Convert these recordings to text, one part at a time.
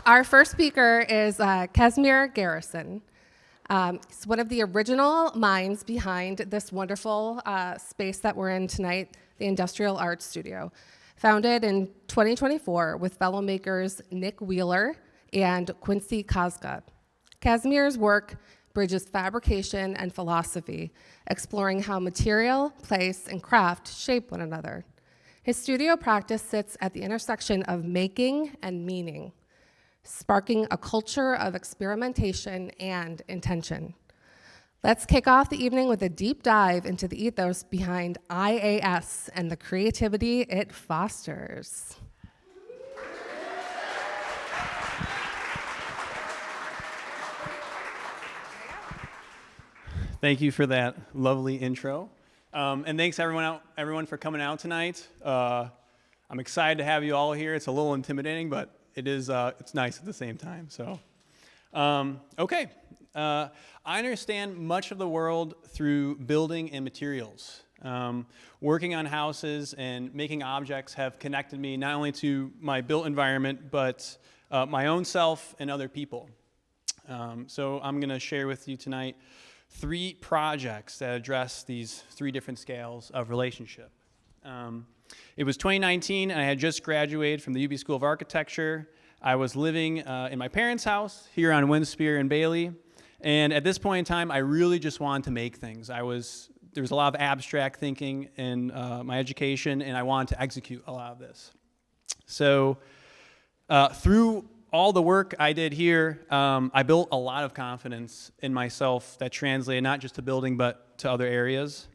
Our first speaker is Casimir Garrison. He's one of the original minds behind this wonderful space that we're in tonight, the Industrial Arts Studio. Founded in 2024 with fellow makers Nick Wheeler and Quincy Kazga. Casimir's work bridges fabrication and philosophy, exploring how material, place, and craft shape one another. His studio practice sits at the intersection of making and meaning, sparking a culture of experimentation and intention. Let's kick off the evening with a deep dive into the ethos behind IAS and the creativity it fosters. Thank you for that lovely intro. And thanks everyone for coming out tonight. I'm excited to have you all here. It's a little intimidating, but it's nice at the same time. So, okay. I understand much of the world through building and materials. Working on houses and making objects have connected me not only to my built environment, but my own self and other people. So I'm going to share with you tonight 3 projects that address these 3 different scales of relationship. It was 2019, and I had just graduated from the UB School of Architecture. I was living in my parents' house here on Winspear and Bailey, and at this point in time, I really just wanted to make things. There was a lot of abstract thinking in my education, and I wanted to execute a lot of this. So through all the work I did here, I built a lot of confidence in myself that translated not just to building, but to other areas.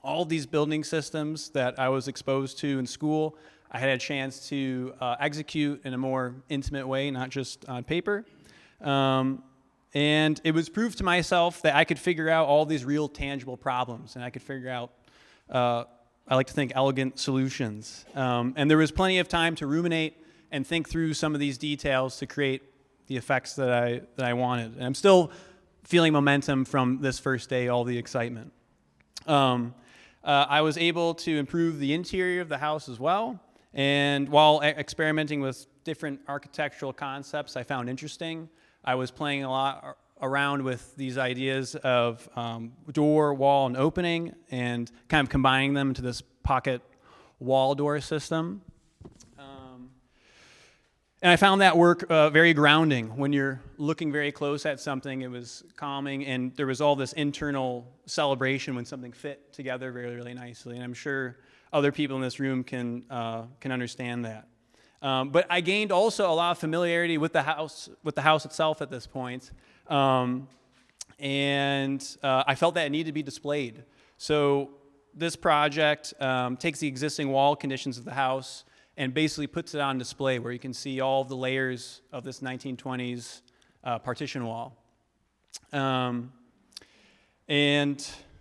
All these building systems that I was exposed to in school, I had a chance to execute in a more intimate way, not just on paper. And it was proof to myself that I could figure out all these real tangible problems, and I could figure out, I like to think, elegant solutions. And there was plenty of time to ruminate and think through some of these details to create the effects that I wanted. And I'm still feeling momentum from this first day, all the excitement. I was able to improve the interior of the house as well. And while experimenting with different architectural concepts I found interesting, I was playing a lot around with these ideas of door, wall, and opening, and kind of combining them into this pocket wall door system. And I found that work very grounding. When you're looking very close at something, it was calming, and there was all this internal celebration when something fit together really, really nicely. And I'm sure other people in this room can understand that. But I gained also a lot of familiarity with the house itself at this point, and I felt that it needed to be displayed. So this project takes the existing wall conditions of the house and basically puts it on display where you can see all of the layers of this 1920s partition wall. And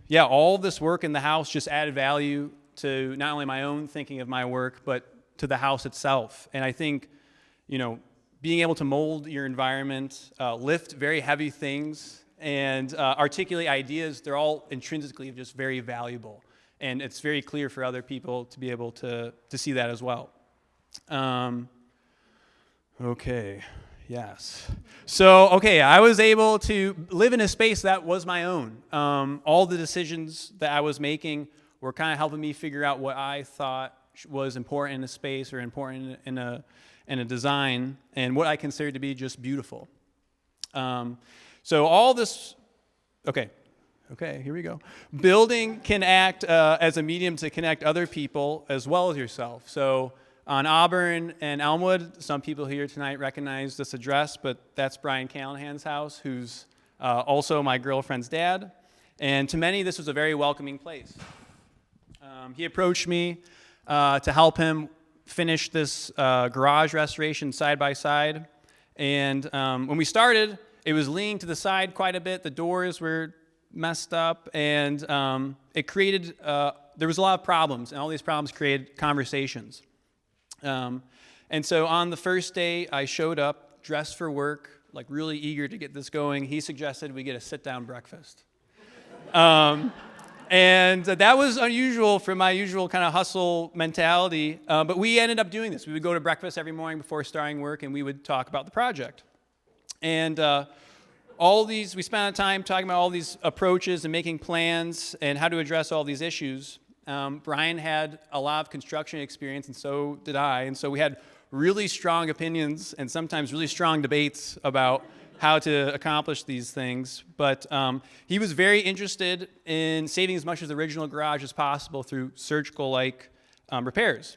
yeah, all this work in the house just added value to not only my own thinking of my work, but to the house itself. And I think, being able to mold your environment, lift very heavy things, and articulate ideas, they're all intrinsically just very valuable. And it's very clear for other people to be able to see that as well. Okay, yes. So, I was able to live in a space that was my own. All the decisions that I was making were kind of helping me figure out what I thought was important in a space or important in a design, and what I considered to be just beautiful. So all this, okay, here we go. Building can act as a medium to connect other people as well as yourself. So on Auburn and Elmwood, some people here tonight recognize this address, but that's Brian Callahan's house, who's also my girlfriend's dad. And to many, this was a very welcoming place. He approached me to help him finish this garage restoration side by side. And when we started, it was leaning to the side quite a bit. The doors were messed up, and it created, there was a lot of problems, and all these problems created conversations. And so on the first day, I showed up dressed for work, like really eager to get this going. He suggested we get a sit-down breakfast. And that was unusual for my usual kind of hustle mentality. But we ended up doing this. We would go to breakfast every morning before starting work, and we would talk about the project. And we spent time talking about all these approaches and making plans and how to address all these issues. Brian had a lot of construction experience, and so did I. And so we had really strong opinions and sometimes really strong debates about how to accomplish these things. But he was very interested in saving as much of the original garage as possible through surgical-like repairs.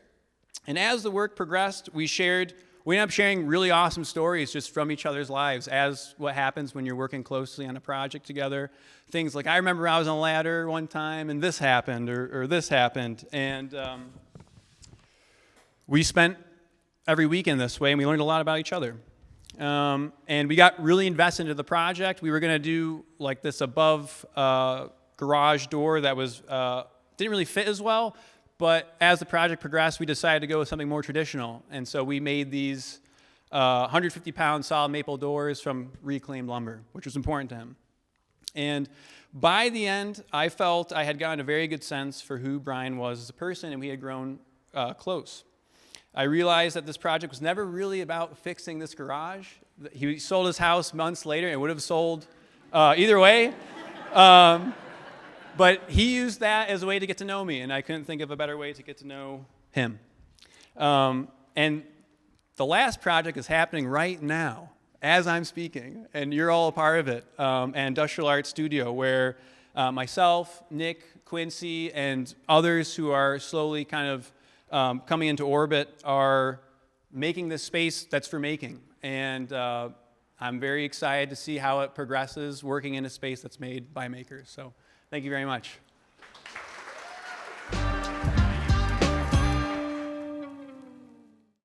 And as the work progressed, we ended up sharing really awesome stories just from each other's lives as what happens when you're working closely on a project together. Things like, I remember I was on a ladder one time and this happened or this happened. And we spent every weekend this way, and we learned a lot about each other. And we got really invested into the project. We were going to do like this above garage door that was didn't really fit as well. But as the project progressed, we decided to go with something more traditional. And so we made these 150-pound solid maple doors from reclaimed lumber, which was important to him. And by the end, I felt I had gotten a very good sense for who Brian was as a person, and we had grown close. I realized that this project was never really about fixing this garage. He sold his house months later, and it would have sold either way. But he used that as a way to get to know me, and I couldn't think of a better way to get to know him. And the last project is happening right now, as I'm speaking, and you're all a part of it, an industrial art studio where myself, Nick, Quincy, and others who are slowly kind of coming into orbit are making this space that's for making. And I'm very excited to see how it progresses working in a space that's made by makers. So thank you very much.